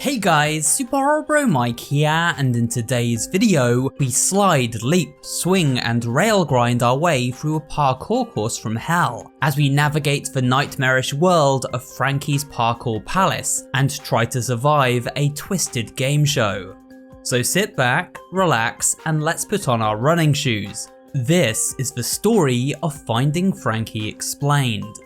Hey guys, SuperHorrorBro Mike here, and in today's video, we slide, leap, swing, and rail grind our way through a parkour course from hell, as we navigate the nightmarish world of Frankie's Parkour Palace, and try to survive a twisted game show. So sit back, relax, and let's put on our running shoes. This is the story of Finding Frankie Explained.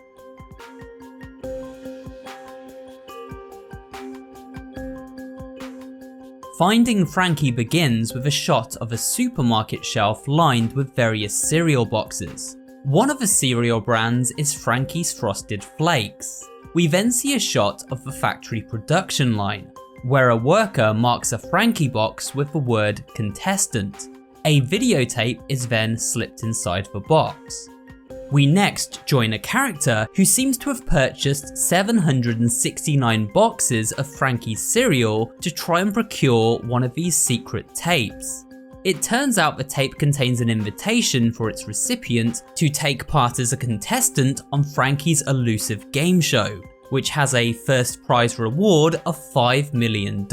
Finding Frankie begins with a shot of a supermarket shelf lined with various cereal boxes. One of the cereal brands is Frankie's Frosted Flakes. We then see a shot of the factory production line, where a worker marks a Frankie box with the word contestant. A videotape is then slipped inside the box. We next join a character who seems to have purchased 769 boxes of Frankie's cereal to try and procure one of these secret tapes. It turns out the tape contains an invitation for its recipient to take part as a contestant on Frankie's elusive game show, which has a first prize reward of $5 million.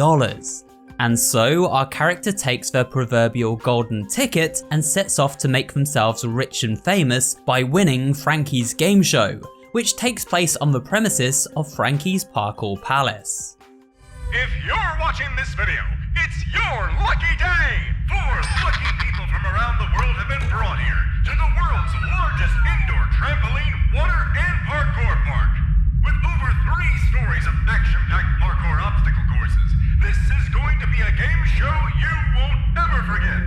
And so our character takes their proverbial golden ticket and sets off to make themselves rich and famous by winning Frankie's game show, which takes place on the premises of Frankie's Parkour Palace. If you're watching this video, it's your lucky day! 4 lucky people from around the world have been brought here to the world's largest indoor trampoline, water, and parkour park. With over 3 stories of action-packed parkour obstacle courses, this is going to be a game show you won't ever forget!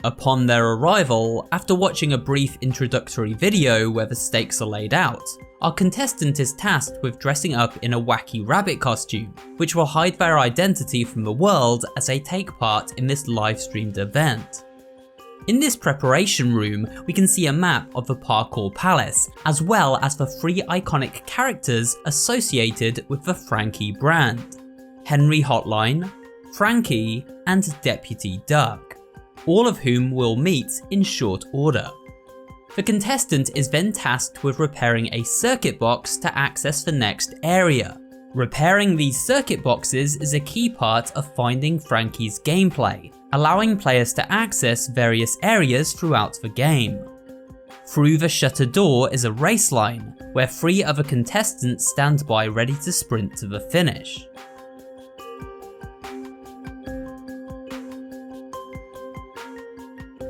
Upon their arrival, after watching a brief introductory video where the stakes are laid out, our contestant is tasked with dressing up in a wacky rabbit costume, which will hide their identity from the world as they take part in this live-streamed event. In this preparation room, we can see a map of the Parkour Palace, as well as the 3 iconic characters associated with the Frankie brand: Henry Hotline, Frankie, and Deputy Duck, all of whom will meet in short order. The contestant is then tasked with repairing a circuit box to access the next area. Repairing these circuit boxes is a key part of Finding Frankie's gameplay, allowing players to access various areas throughout the game. Through the shutter door is a race line, where 3 other contestants stand by ready to sprint to the finish.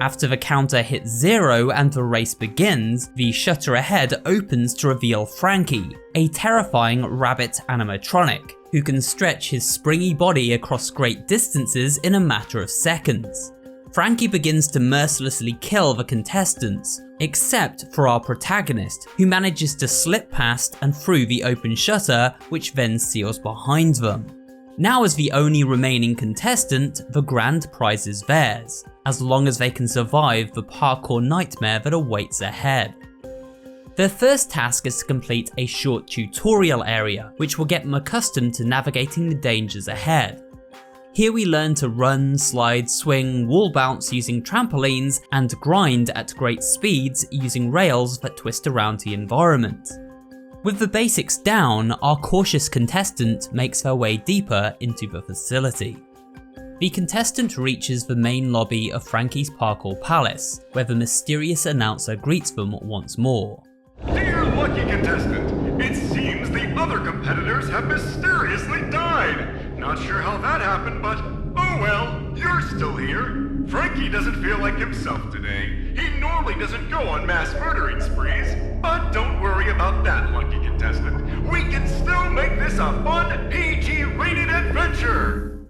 After the counter hits 0 and the race begins, the shutter ahead opens to reveal Frankie, a terrifying rabbit animatronic, who can stretch his springy body across great distances in a matter of seconds. Frankie begins to mercilessly kill the contestants, except for our protagonist, who manages to slip past and through the open shutter, which then seals behind them. Now, as the only remaining contestant, the grand prize is theirs, as long as they can survive the parkour nightmare that awaits ahead. Their first task is to complete a short tutorial area, which will get them accustomed to navigating the dangers ahead. Here we learn to run, slide, swing, wall bounce using trampolines, and grind at great speeds using rails that twist around the environment. With the basics down, our cautious contestant makes her way deeper into the facility. The contestant reaches the main lobby of Frankie's Parkour Palace, where the mysterious announcer greets them once more. Dear lucky contestant, it seems the other competitors have mysteriously died. Not sure how that happened, but oh well, you're still here. Frankie doesn't feel like himself today. He normally doesn't go on mass murdering sprees, but don't worry about that, lucky contestant. We can still make this a fun, PG-rated adventure!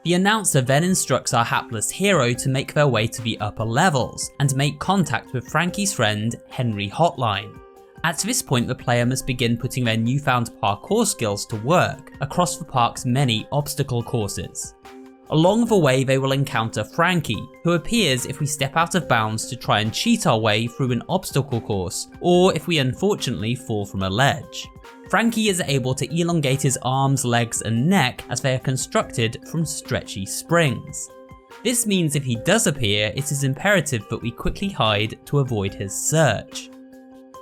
The announcer then instructs our hapless hero to make their way to the upper levels and make contact with Frankie's friend, Henry Hotline. At this point, the player must begin putting their newfound parkour skills to work across the park's many obstacle courses. Along the way, they will encounter Frankie, who appears if we step out of bounds to try and cheat our way through an obstacle course, or if we unfortunately fall from a ledge. Frankie is able to elongate his arms, legs, and neck as they are constructed from stretchy springs. This means if he does appear, it is imperative that we quickly hide to avoid his search.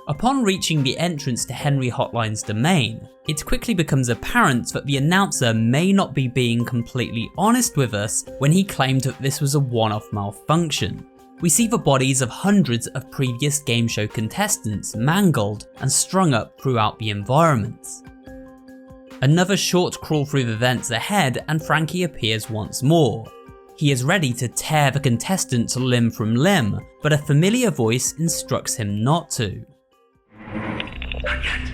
Upon reaching the entrance to Henry Hotline's domain, it quickly becomes apparent that the announcer may not be being completely honest with us when he claimed that this was a one-off malfunction. We see the bodies of hundreds of previous game show contestants mangled and strung up throughout the environment. Another short crawl through the vents ahead and Frankie appears once more. He is ready to tear the contestant limb from limb, but a familiar voice instructs him not to. Not yet.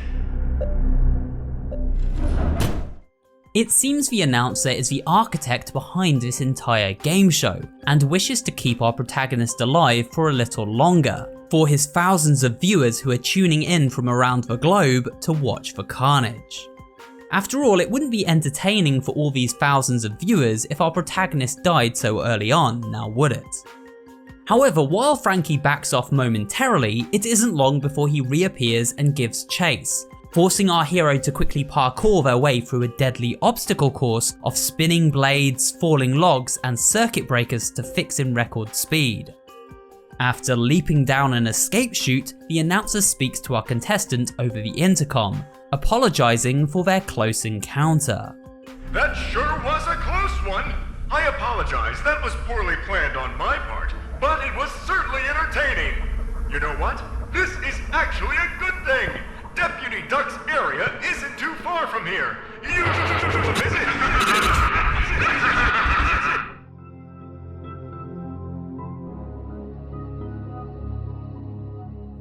It seems the announcer is the architect behind this entire game show, and wishes to keep our protagonist alive for a little longer, for his thousands of viewers who are tuning in from around the globe to watch the carnage. After all, it wouldn't be entertaining for all these thousands of viewers if our protagonist died so early on, now would it? However, while Frankie backs off momentarily, it isn't long before he reappears and gives chase, forcing our hero to quickly parkour their way through a deadly obstacle course of spinning blades, falling logs, and circuit breakers to fix in record speed. After leaping down an escape chute, the announcer speaks to our contestant over the intercom, apologizing for their close encounter. That sure was a close one. I apologize, that was poorly planned on my part, but it was certainly entertaining. You know what? This is actually a good thing. Deputy Duck's area isn't too far from here. You visit.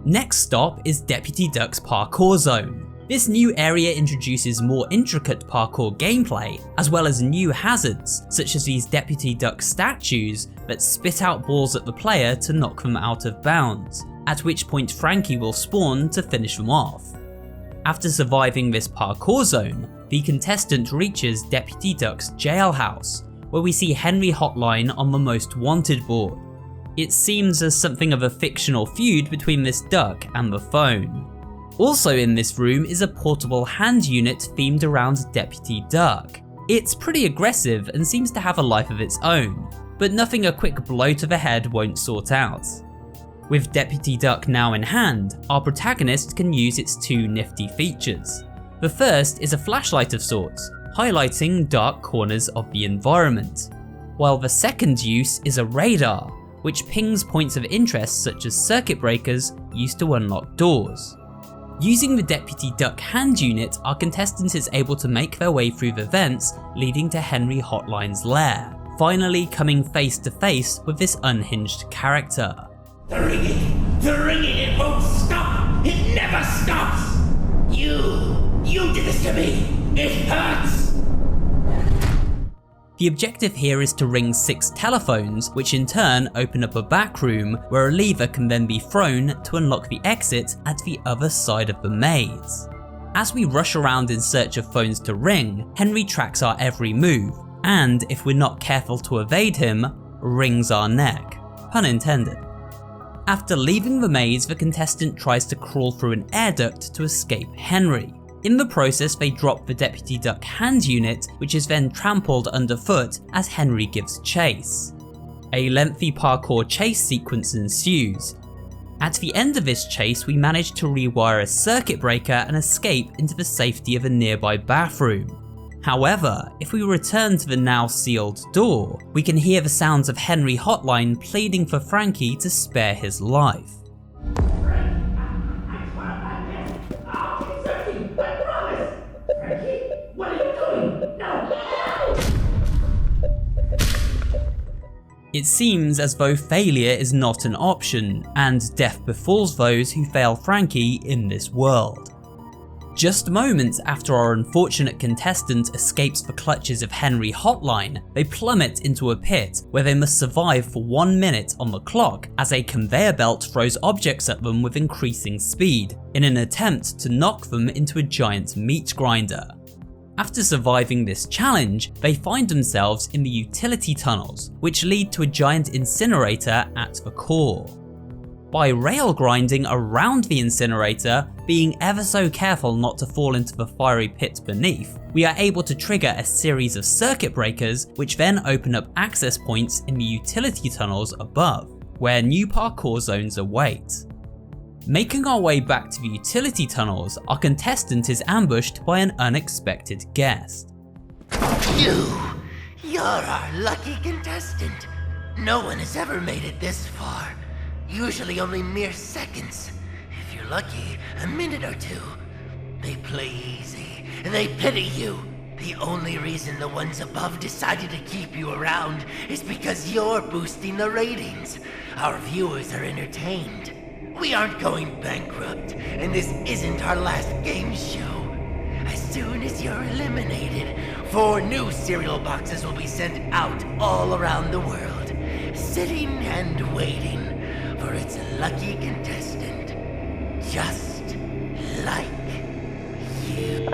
Next stop is Deputy Duck's parkour zone. This new area introduces more intricate parkour gameplay, as well as new hazards, such as these Deputy Duck statues that spit out balls at the player to knock them out of bounds, at which point Frankie will spawn to finish them off. After surviving this parkour zone, the contestant reaches Deputy Duck's jailhouse, where we see Henry Hotline on the most wanted board. It seems as something of a fictional feud between this duck and the phone. Also in this room is a portable hand unit themed around Deputy Duck. It's pretty aggressive and seems to have a life of its own, but nothing a quick blow to the head won't sort out. With Deputy Duck now in hand, our protagonist can use its two nifty features. The first is a flashlight of sorts, highlighting dark corners of the environment, while the second use is a radar, which pings points of interest such as circuit breakers used to unlock doors. Using the Deputy Duck hand unit, our contestant is able to make their way through the vents leading to Henry Hotline's lair, finally coming face to face with this unhinged character. The ringing, it won't stop! It never stops! You did this to me! It hurts! The objective here is to ring 6 telephones, which in turn open up a back room where a lever can then be thrown to unlock the exit at the other side of the maze. As we rush around in search of phones to ring, Henry tracks our every move, and if we're not careful to evade him, wrings our neck. Pun intended. After leaving the maze, the contestant tries to crawl through an air duct to escape Henry. In the process, they drop the Deputy Duck hand unit, which is then trampled underfoot as Henry gives chase. A lengthy parkour chase sequence ensues. At the end of this chase, we manage to rewire a circuit breaker and escape into the safety of a nearby bathroom. However, if we return to the now sealed door, we can hear the sounds of Henry Hotline pleading for Frankie to spare his life. It seems as though failure is not an option, and death befalls those who fail Frankie in this world. Just moments after our unfortunate contestant escapes the clutches of Henry Hotline, they plummet into a pit where they must survive for 1 minute on the clock as a conveyor belt throws objects at them with increasing speed, in an attempt to knock them into a giant meat grinder. After surviving this challenge, they find themselves in the utility tunnels, which lead to a giant incinerator at the core. By rail grinding around the incinerator, being ever so careful not to fall into the fiery pit beneath, we are able to trigger a series of circuit breakers which then open up access points in the utility tunnels above, where new parkour zones await. Making our way back to the utility tunnels, our contestant is ambushed by an unexpected guest. You're our lucky contestant. No one has ever made it this far. Usually only mere seconds. If you're lucky, a minute or two. They play easy, and they pity you. The only reason the ones above decided to keep you around is because you're boosting the ratings. Our viewers are entertained. We aren't going bankrupt, and this isn't our last game show. As soon as you're eliminated, 4 new cereal boxes will be sent out all around the world, sitting and waiting for its lucky contestant, just like you.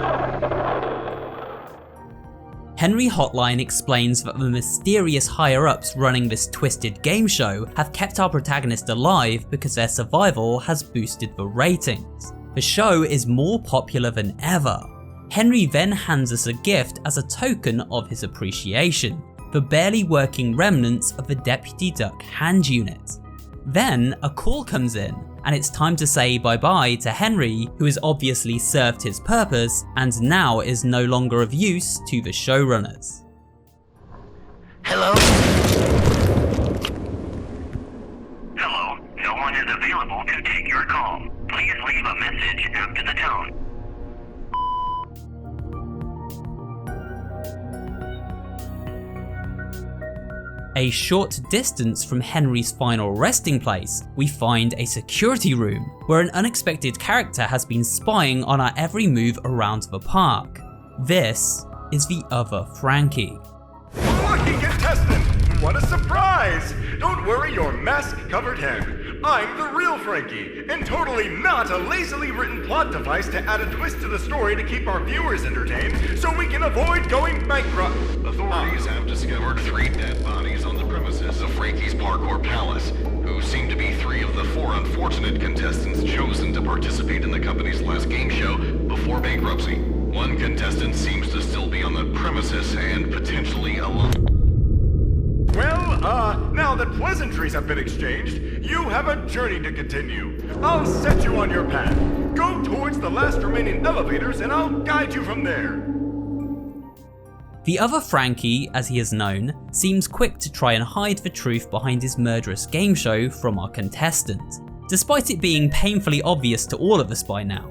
Henry Hotline explains that the mysterious higher-ups running this twisted game show have kept our protagonist alive because their survival has boosted the ratings. The show is more popular than ever. Henry then hands us a gift as a token of his appreciation, the barely working remnants of the Deputy Duck hand unit. Then a call comes in, and it's time to say bye-bye to Henry, who has obviously served his purpose and now is no longer of use to the showrunners. Hello? Hello, no one is available to take your call. Please leave a message after the tone. A short distance from Henry's final resting place, we find a security room, where an unexpected character has been spying on our every move around the park. This is the other Frankie. Lucky contestant! What a surprise! Don't worry your mask-covered head. I'm the real Frankie, and totally not a lazily written plot device to add a twist to the story to keep our viewers entertained so we can avoid going bankrupt. Authorities have discovered 3 dead bodies on the premises of Frankie's Parkour Palace, who seem to be 3 of the 4 unfortunate contestants chosen to participate in the company's last game show before bankruptcy. 1 contestant seems to still be on the premises and potentially alone. Well, now that pleasantries have been exchanged, you have a journey to continue. I'll set you on your path. Go towards the last remaining elevators and I'll guide you from there. The other Frankie, as he is known, seems quick to try and hide the truth behind his murderous game show from our contestant, despite it being painfully obvious to all of us by now.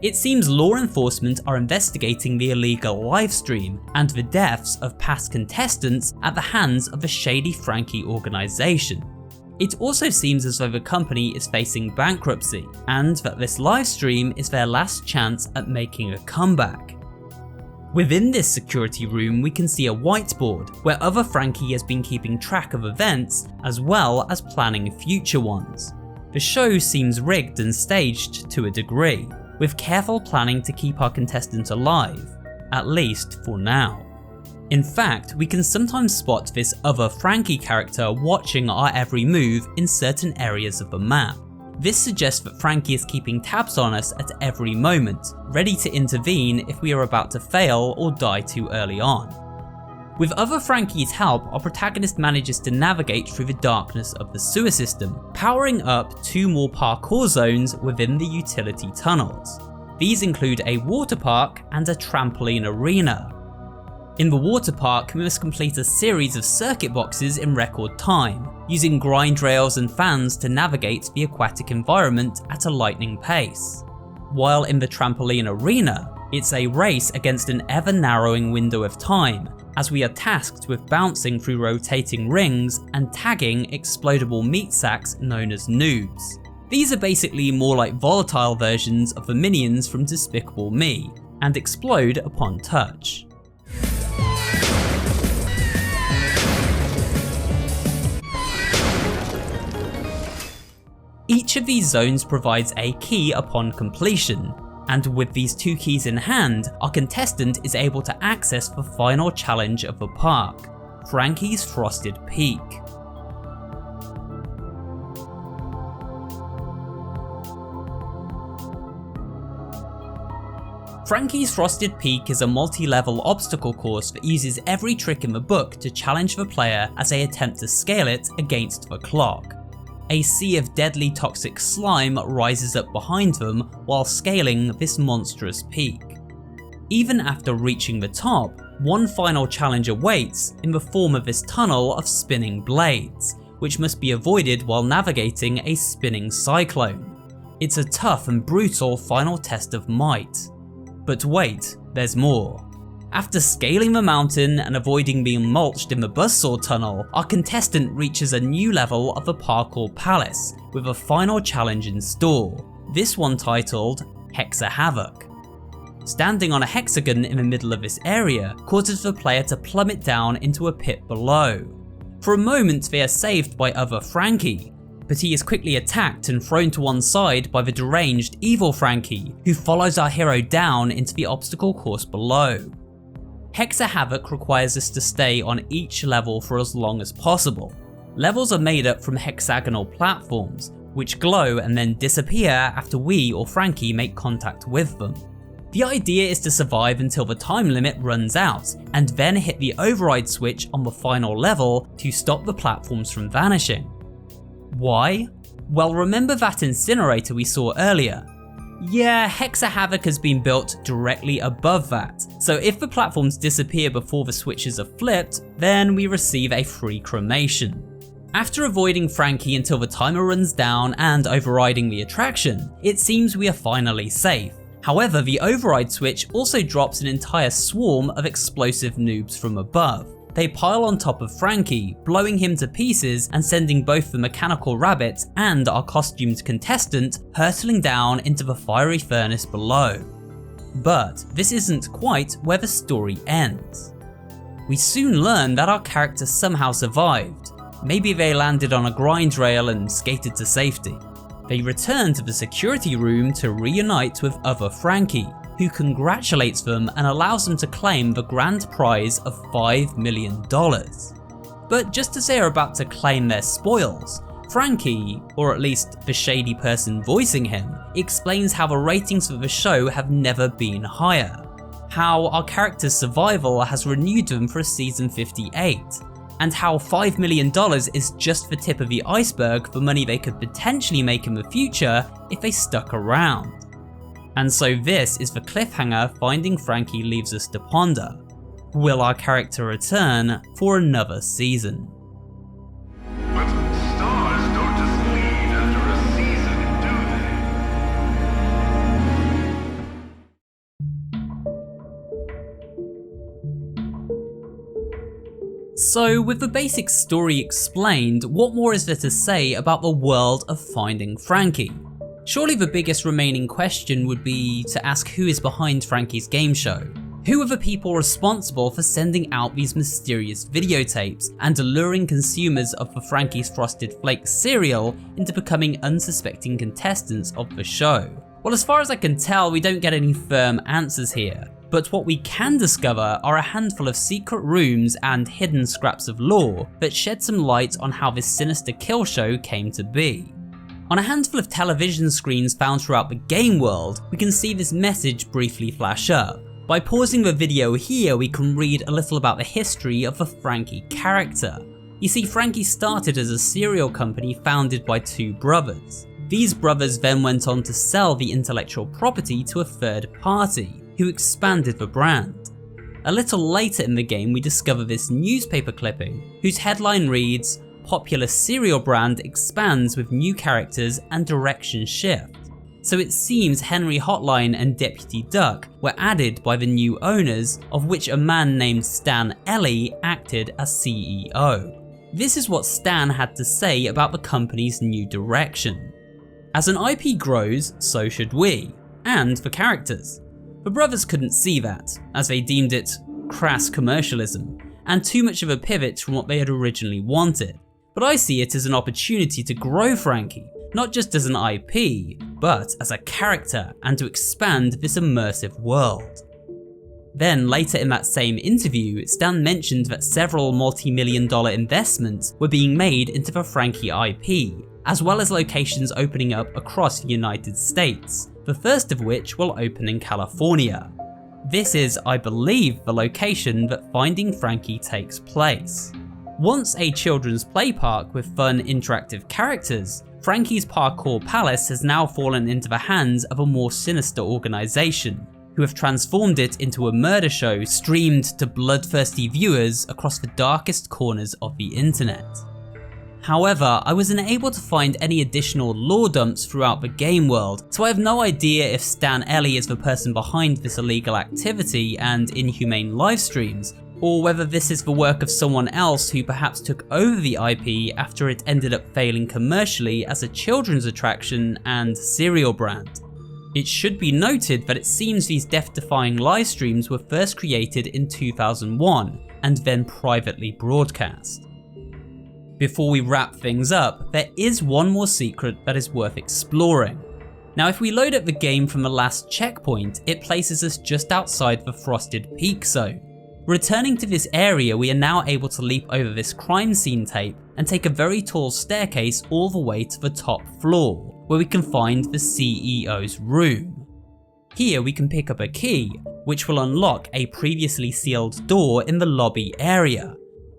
It seems law enforcement are investigating the illegal livestream and the deaths of past contestants at the hands of the shady Frankie organisation. It also seems as though the company is facing bankruptcy, and that this livestream is their last chance at making a comeback. Within this security room we can see a whiteboard where other Frankie has been keeping track of events as well as planning future ones. The show seems rigged and staged to a degree, with careful planning to keep our contestant alive, at least for now. In fact, we can sometimes spot this other Frankie character watching our every move in certain areas of the map. This suggests that Frankie is keeping tabs on us at every moment, ready to intervene if we are about to fail or die too early on. With other Frankie's help, our protagonist manages to navigate through the darkness of the sewer system, powering up 2 more parkour zones within the utility tunnels. These include a water park and a trampoline arena. In the water park, we must complete a series of circuit boxes in record time, using grind rails and fans to navigate the aquatic environment at a lightning pace. While in the trampoline arena, it's a race against an ever-narrowing window of time, as we are tasked with bouncing through rotating rings and tagging explodable meat sacks known as noobs. These are basically more like volatile versions of the minions from Despicable Me, and explode upon touch. Each of these zones provides a key upon completion, and with these 2 keys in hand, our contestant is able to access the final challenge of the park, Frankie's Frosted Peak. Frankie's Frosted Peak is a multi-level obstacle course that uses every trick in the book to challenge the player as they attempt to scale it against the clock. a sea of deadly toxic slime rises up behind them while scaling this monstrous peak. Even after reaching the top, one final challenge awaits in the form of this tunnel of spinning blades, which must be avoided while navigating a spinning cyclone. It's a tough and brutal final test of might. But wait, there's more. After scaling the mountain and avoiding being mulched in the buzzsaw tunnel, our contestant reaches a new level of the parkour palace with a final challenge in store, this one titled Hexa Havoc. Standing on a hexagon in the middle of this area causes the player to plummet down into a pit below. For a moment they are saved by other Frankie, but he is quickly attacked and thrown to one side by the deranged evil Frankie, who follows our hero down into the obstacle course below. Hexa Havoc requires us to stay on each level for as long as possible. Levels are made up from hexagonal platforms, which glow and then disappear after we or Frankie make contact with them. The idea is to survive until the time limit runs out, and then hit the override switch on the final level to stop the platforms from vanishing. Why? Well, remember that incinerator we saw earlier? Yeah, Hexa Havoc has been built directly above that, so if the platforms disappear before the switches are flipped, then we receive a free cremation. After avoiding Frankie until the timer runs down and overriding the attraction, it seems we are finally safe. However, the override switch also drops an entire swarm of explosive noobs from above. They pile on top of Frankie, blowing him to pieces and sending both the mechanical rabbit and our costumed contestant hurtling down into the fiery furnace below. But this isn't quite where the story ends. We soon learn that our character somehow survived. Maybe they landed on a grind rail and skated to safety. They return to the security room to reunite with other Frankie, who congratulates them and allows them to claim the grand prize of $5 million. But just as they are about to claim their spoils, Frankie, or at least the shady person voicing him, explains how the ratings for the show have never been higher, how our character's survival has renewed them for season 58, and how $5 million is just the tip of the iceberg for money they could potentially make in the future if they stuck around. And so this is the cliffhanger Finding Frankie leaves us to ponder. Will our character return for another season? But stars don't just leave after a season, do they? So with the basic story explained, what more is there to say about the world of Finding Frankie? Surely the biggest remaining question would be to ask who is behind Frankie's game show. Who are the people responsible for sending out these mysterious videotapes and alluring consumers of the Frankie's Frosted Flakes cereal into becoming unsuspecting contestants of the show? Well, as far as I can tell, we don't get any firm answers here. But what we can discover are a handful of secret rooms and hidden scraps of lore that shed some light on how this sinister kill show came to be. On a handful of television screens found throughout the game world, we can see this message briefly flash up. By pausing the video here, we can read a little about the history of the Frankie character. You see, Frankie started as a cereal company founded by two brothers. These brothers then went on to sell the intellectual property to a third party, who expanded the brand. A little later in the game, we discover this newspaper clipping, whose headline reads, "Popular cereal brand expands with new characters and direction shift." So it seems Henry Hotline and Deputy Duck were added by the new owners, of which a man named Stan Ellie acted as CEO. This is what Stan had to say about the company's new direction. As an IP grows, so should we, and the characters. The brothers couldn't see that, as they deemed it crass commercialism, and too much of a pivot from what they had originally wanted. But I see it as an opportunity to grow Frankie, not just as an IP, but as a character, and to expand this immersive world. Then later in that same interview, Stan mentioned that several multi-million-dollar investments were being made into the Frankie IP, as well as locations opening up across the United States, the first of which will open in California. This is, I believe, the location that Finding Frankie takes place. Once a children's play park with fun interactive characters, Frankie's Parkour Palace has now fallen into the hands of a more sinister organisation, who have transformed it into a murder show streamed to bloodthirsty viewers across the darkest corners of the internet. However, I wasn't able to find any additional lore dumps throughout the game world, so I have no idea if Stan Ellie is the person behind this illegal activity and inhumane livestreams, or whether this is the work of someone else who perhaps took over the IP after it ended up failing commercially as a children's attraction and cereal brand. It should be noted that it seems these death-defying livestreams were first created in 2001 and then privately broadcast. Before we wrap things up, there is one more secret that is worth exploring. Now, if we load up the game from the last checkpoint, it places us just outside the Frosted Peak zone. Returning to this area, we are now able to leap over this crime scene tape and take a very tall staircase all the way to the top floor, where we can find the CEO's room. Here we can pick up a key, which will unlock a previously sealed door in the lobby area.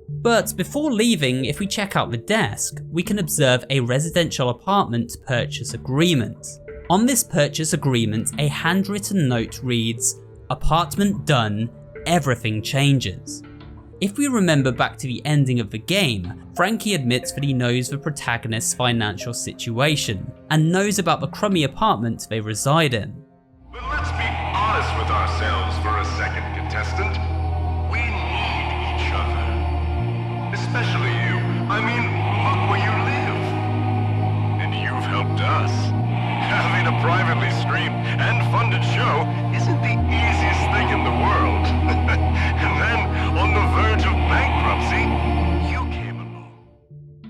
But before leaving, if we check out the desk, we can observe a residential apartment purchase agreement. On this purchase agreement, a handwritten note reads, "Apartment done, everything changes." If we remember back to the ending of the game, Frankie admits that he knows the protagonist's financial situation, and knows about the crummy apartment they reside in. But let's be honest with ourselves for a second, contestant. We need each other. Especially you. I mean, look where you live. And you've helped us. Having a privately streamed and funded show isn't the easiest thing in the world. And then, on the verge of bankruptcy, you came along.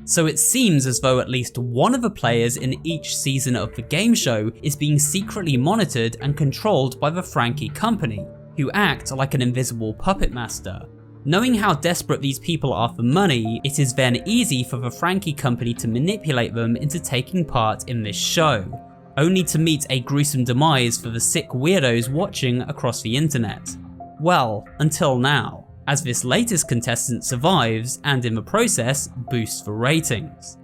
So it seems as though at least one of the players in each season of the game show is being secretly monitored and controlled by the Frankie company, who act like an invisible puppet master. Knowing how desperate these people are for money, it is then easy for the Frankie company to manipulate them into taking part in this show, only to meet a gruesome demise for the sick weirdos watching across the internet. Well, until now, as this latest contestant survives and in the process boosts the ratings.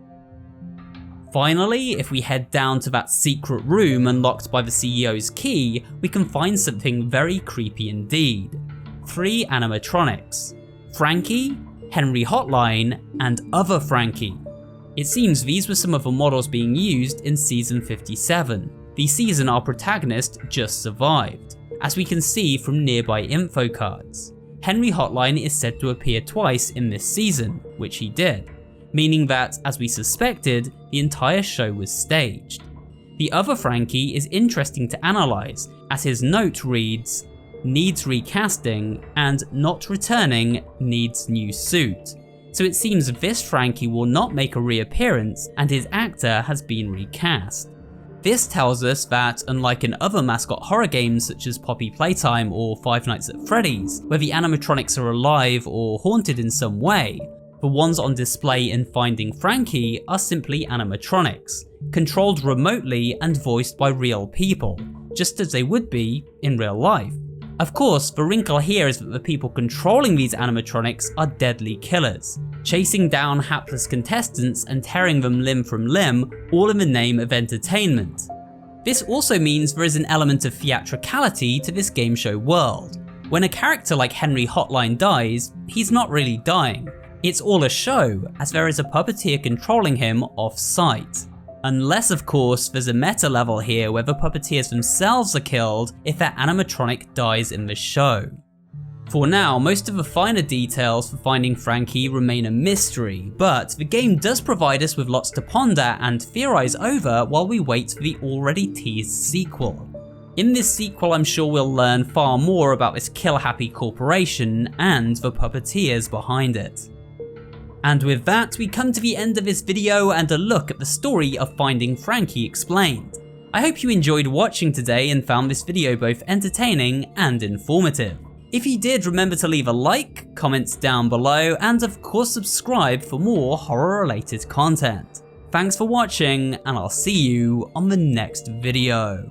Finally, if we head down to that secret room unlocked by the CEO's key, we can find something very creepy indeed. 3 animatronics: Frankie, Henry Hotline, and Other Frankie. It seems these were some of the models being used in season 57, the season our protagonist just survived, as we can see from nearby info cards. Henry Hotline is said to appear twice in this season, which he did, meaning that, as we suspected, the entire show was staged. The Other Frankie is interesting to analyse, as his note reads, "Needs recasting," and "Not returning, needs new suit." So it seems this Frankie will not make a reappearance and his actor has been recast. This tells us that, unlike in other mascot horror games such as Poppy Playtime or Five Nights at Freddy's, where the animatronics are alive or haunted in some way, the ones on display in Finding Frankie are simply animatronics, controlled remotely and voiced by real people, just as they would be in real life. Of course, the wrinkle here is that the people controlling these animatronics are deadly killers, chasing down hapless contestants and tearing them limb from limb, all in the name of entertainment. This also means there is an element of theatricality to this game show world. When a character like Henry Hotline dies, he's not really dying. It's all a show, as there is a puppeteer controlling him off-site. Unless, of course, there's a meta level here where the puppeteers themselves are killed if their animatronic dies in the show. For now, most of the finer details for Finding Frankie remain a mystery, but the game does provide us with lots to ponder and theorise over while we wait for the already teased sequel. In this sequel, I'm sure we'll learn far more about this kill-happy corporation and the puppeteers behind it. And with that, we come to the end of this video and a look at the story of Finding Frankie Explained. I hope you enjoyed watching today and found this video both entertaining and informative. If you did, remember to leave a like, comments down below, and of course subscribe for more horror related content. Thanks for watching, and I'll see you on the next video.